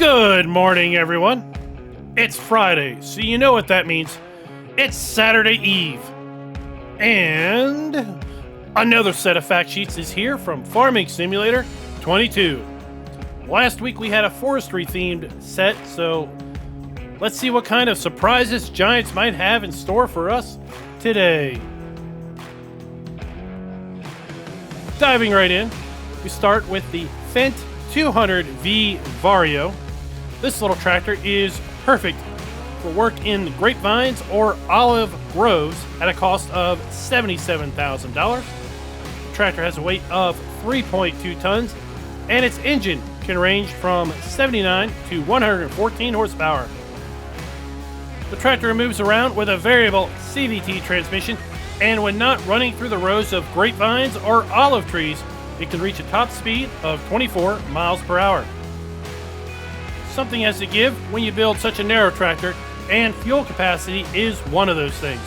Good morning, everyone. It's Friday, so you know what that means. It's Saturday Eve. And another set of fact sheets is here from Farming Simulator 22. Last week we had a forestry-themed set, so let's see what kind of surprises Giants might have in store for us today. Diving right in, we start with the Fendt 200V Vario. This little tractor is perfect for work in grapevines or olive groves at a cost of $77,000. The tractor has a weight of 3.2 tons and its engine can range from 79 to 114 horsepower. The tractor moves around with a variable CVT transmission, and when not running through the rows of grapevines or olive trees, it can reach a top speed of 24 miles per hour. Something has to give when you build such a narrow tractor, and fuel capacity is one of those things.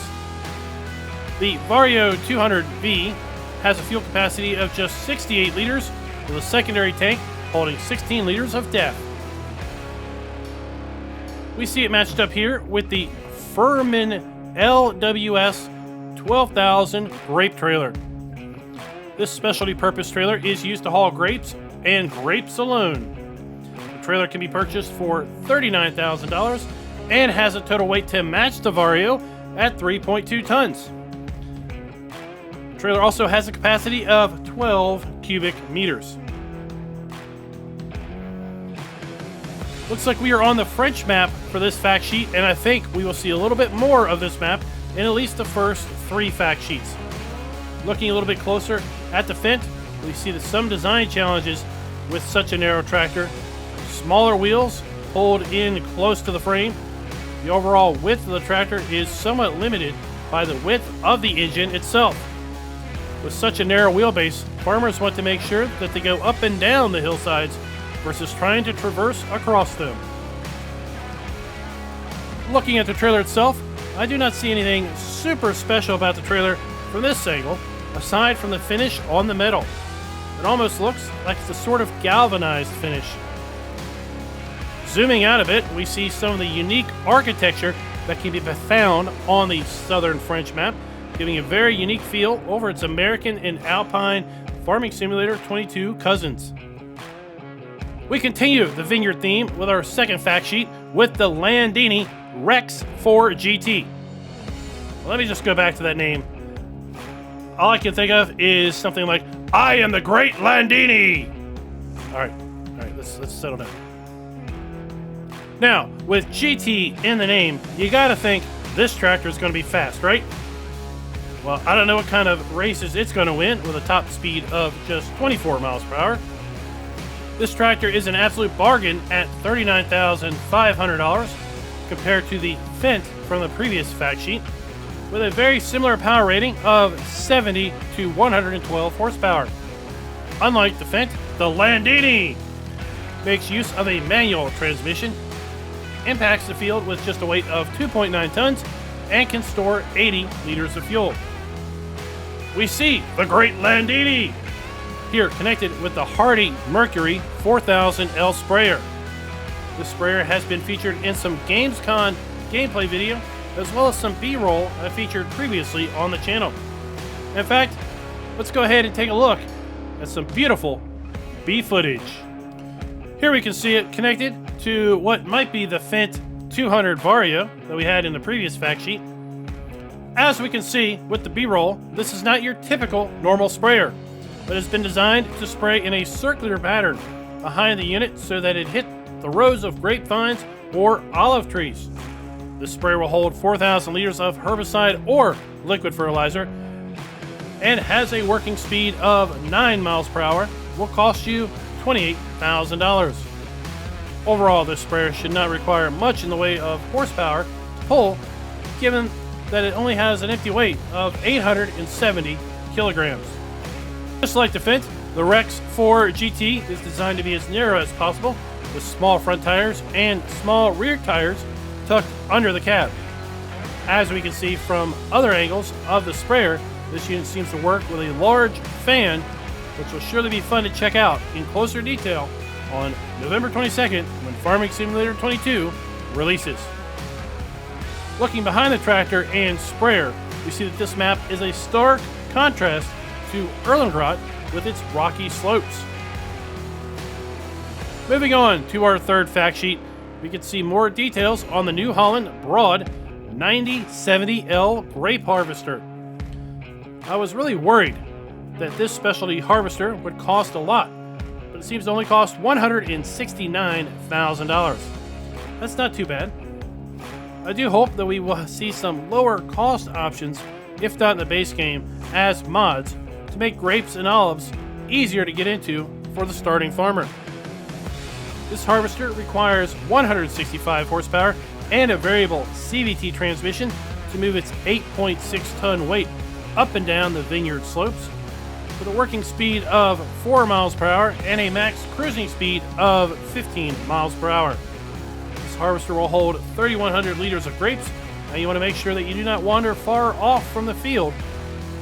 The Vario 200V has a fuel capacity of just 68 liters with a secondary tank holding 16 liters of depth. We see it matched up here with the FARMER-KLEIN LWS 12,000 grape trailer. This specialty purpose trailer is used to haul grapes and grapes alone. The trailer can be purchased for $39,000 and has a total weight to match the Vario at 3.2 tons. The trailer also has a capacity of 12 cubic meters. Looks like we are on the French map for this fact sheet, and I think we will see a little bit more of this map in at least the first 3 fact sheets. Looking a little bit closer at the Fendt, we see that some design challenges with such a narrow tractor. Smaller wheels pulled in close to the frame. The overall width of the tractor is somewhat limited by the width of the engine itself. With such a narrow wheelbase, farmers want to make sure that they go up and down the hillsides versus trying to traverse across them. Looking at the trailer itself, I do not see anything super special about the trailer from this angle, aside from the finish on the metal. It almost looks like it's a sort of galvanized finish. Zooming out a bit, we see some of the unique architecture that can be found on the southern French map, giving a very unique feel over its American and Alpine Farming Simulator 22 cousins. We continue the vineyard theme with our second fact sheet with the Landini Rex 4 GT. Let me just go back to that name. All I can think of is something like, I am the great Landini! Alright, let's settle down. Now, with GT in the name, you gotta think this tractor is gonna be fast, right? Well, I don't know what kind of races it's gonna win with a top speed of just 24 miles per hour. This tractor is an absolute bargain at $39,500 compared to the Fendt from the previous fact sheet, with a very similar power rating of 70 to 112 horsepower. Unlike the Fendt, the Landini makes use of a manual transmission, impacts the field with just a weight of 2.9 tons, and can store 80 liters of fuel. We see the great Landini here connected with the hardy Mercury 4000L sprayer. This sprayer has been featured in some Gamescon gameplay video, as well as some B-roll I featured previously on the channel. In fact, let's go ahead and take a look at some beautiful B footage. Here we can see it connected to what might be the Fendt 200 Vario that we had in the previous fact sheet. As we can see with the B-roll, this is not your typical normal sprayer, but has been designed to spray in a circular pattern behind the unit so that it hit the rows of grapevines or olive trees. The sprayer will hold 4,000 liters of herbicide or liquid fertilizer and has a working speed of 9 miles per hour, will cost you $28,000. Overall, this sprayer should not require much in the way of horsepower to pull, given that it only has an empty weight of 870 kilograms. Just like the Fendt, the Rex 4 GT is designed to be as narrow as possible, with small front tires and small rear tires tucked under the cab. As we can see from other angles of the sprayer, this unit seems to work with a large fan, which will surely be fun to check out in closer detail on November 22nd when Farming Simulator 22 releases. Looking behind the tractor and sprayer, we see that this map is a stark contrast to Erlengrot with its rocky slopes. Moving on to our third fact sheet, we can see more details on the New Holland Broad 9070L grape harvester. I was really worried that this specialty harvester would cost a lot, but it seems to only cost $169,000. That's not too bad. I do hope that we will see some lower cost options, if not in the base game, as mods to make grapes and olives easier to get into for the starting farmer. This harvester requires 165 horsepower and a variable CVT transmission to move its 8.6 ton weight up and down the vineyard slopes, with a working speed of 4 miles per hour and a max cruising speed of 15 miles per hour. This harvester will hold 3,100 liters of grapes, and you want to make sure that you do not wander far off from the field,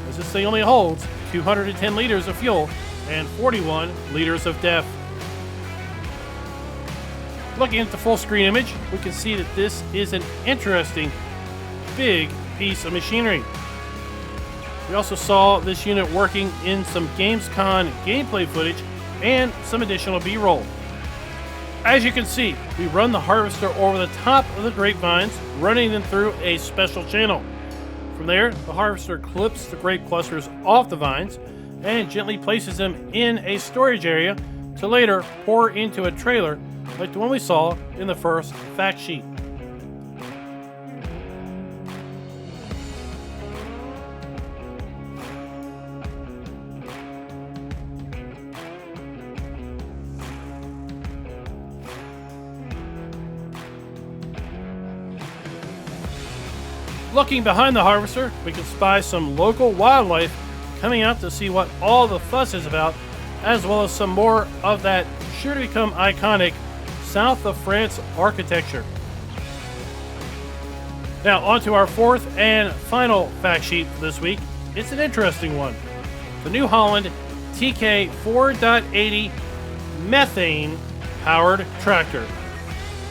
as this thing only holds 210 liters of fuel and 41 liters of DEF. Looking at the full screen image, we can see that this is an interesting, big piece of machinery. We also saw this unit working in some Gamescom gameplay footage and some additional B-roll. As you can see, we run the harvester over the top of the grapevines, running them through a special channel. From there, the harvester clips the grape clusters off the vines and gently places them in a storage area to later pour into a trailer like the one we saw in the first fact sheet. Looking behind the harvester, we can spy some local wildlife coming out to see what all the fuss is about, as well as some more of that sure to become iconic South of France architecture. Now, on to our fourth and final fact sheet for this week. It's an interesting one. The New Holland TK 4.80 methane-powered tractor.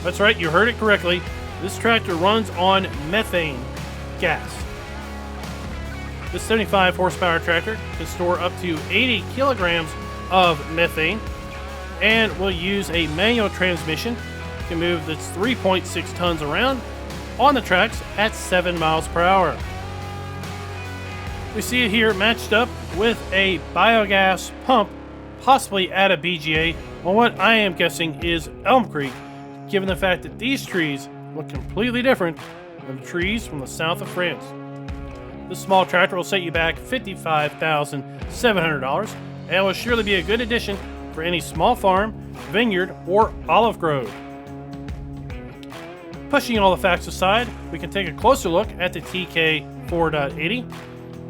That's right, you heard it correctly. This tractor runs on methane gas. This 75 horsepower tractor can store up to 80 kilograms of methane and will use a manual transmission to move its 3.6 tons around on the tracks at 7 miles per hour. We see it here matched up with a biogas pump, possibly at a BGA on what I am guessing is Elm Creek, given the fact that these trees look completely different than the trees from the south of France. This small tractor will set you back $55,700 and will surely be a good addition for any small farm, vineyard, or olive grove. Pushing all the facts aside, we can take a closer look at the TK 4.80.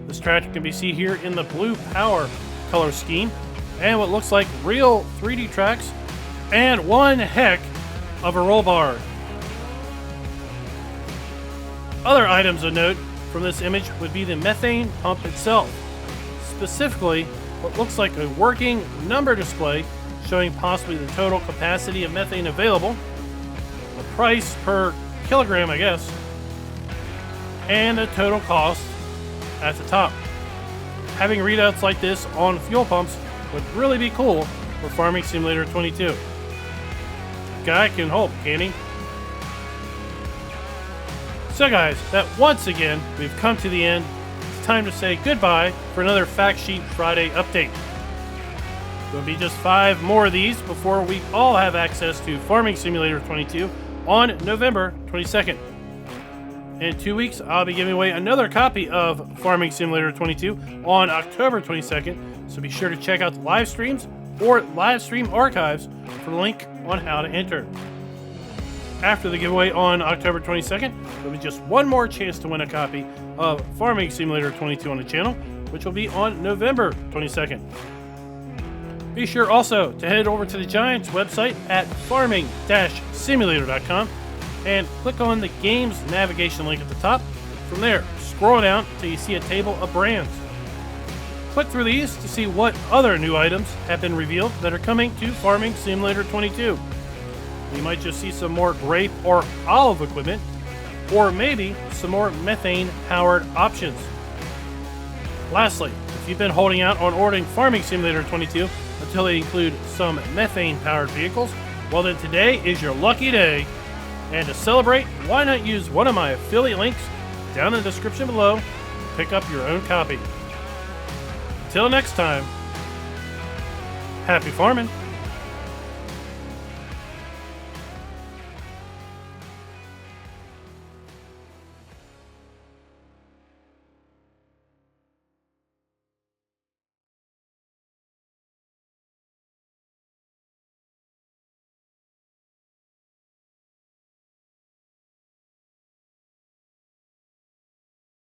This tractor can be seen here in the blue power color scheme and what looks like real 3D tracks and one heck of a roll bar. Other items of note from this image would be the methane pump itself, specifically what looks like a working number display showing possibly the total capacity of methane available, the price per kilogram, I guess, and the total cost at the top. Having readouts like this on fuel pumps would really be cool for Farming Simulator 22. Guy can hope, can't he? So guys, that once again, we've come to the end. It's time to say goodbye for another Fact Sheet Friday update. There'll be just 5 more of these before we all have access to Farming Simulator 22 on November 22nd. In 2 weeks, I'll be giving away another copy of Farming Simulator 22 on October 22nd, so be sure to check out the live streams or live stream archives for the link on how to enter. After the giveaway on October 22nd, there'll be just one more chance to win a copy of Farming Simulator 22 on the channel, which will be on November 22nd. Be sure also to head over to the Giants website at farming-simulator.com and click on the games navigation link at the top. From there, scroll down until you see a table of brands. Click through these to see what other new items have been revealed that are coming to Farming Simulator 22. we might just see some more grape or olive equipment, or maybe some more methane-powered options. Lastly, if you've been holding out on ordering Farming Simulator 22 until they include some methane-powered vehicles, well then today is your lucky day. And to celebrate, why not use one of my affiliate links down in the description below to pick up your own copy. Until next time, happy farming!